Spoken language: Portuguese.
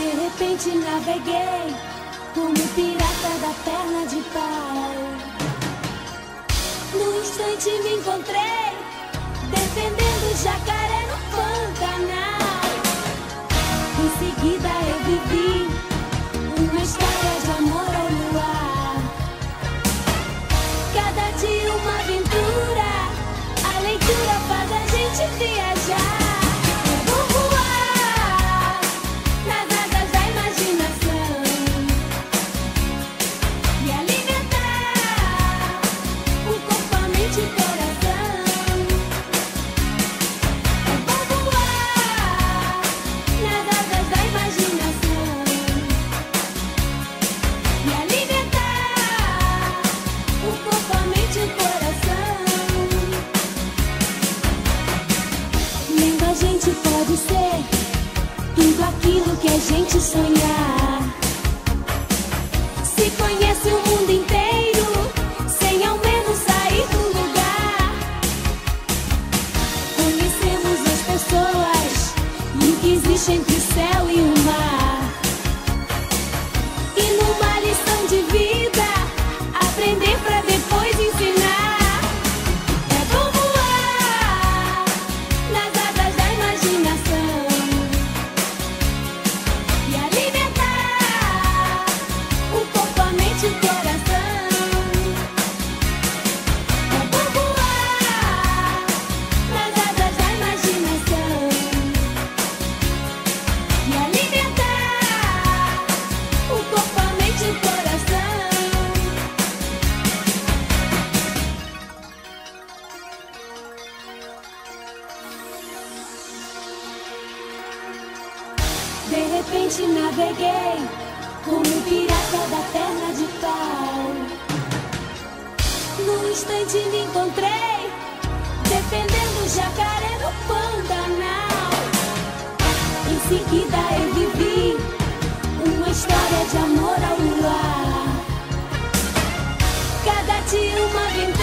De repente naveguei como pirata da perna de pau. Num instante me encontrei defendendo o jacaré no Pantanal. Em seguida eu vivi uma história de amor ao luar. Cada dia uma aventura, a leitura faz a gente viajar. Pode ser tudo aquilo que a gente sonhar. Se conhece o mundo inteiro sem ao menos sair do lugar. Conhecemos as pessoas e o que existe entre o céu e o mar. E numa lição de vida, aprender pra depois ensinar. De repente naveguei como pirata da perna de pau. Num instante me encontrei defendendo o jacaré no Pantanal. Em seguida eu vivi uma história de amor ao luar. Cada dia uma aventura.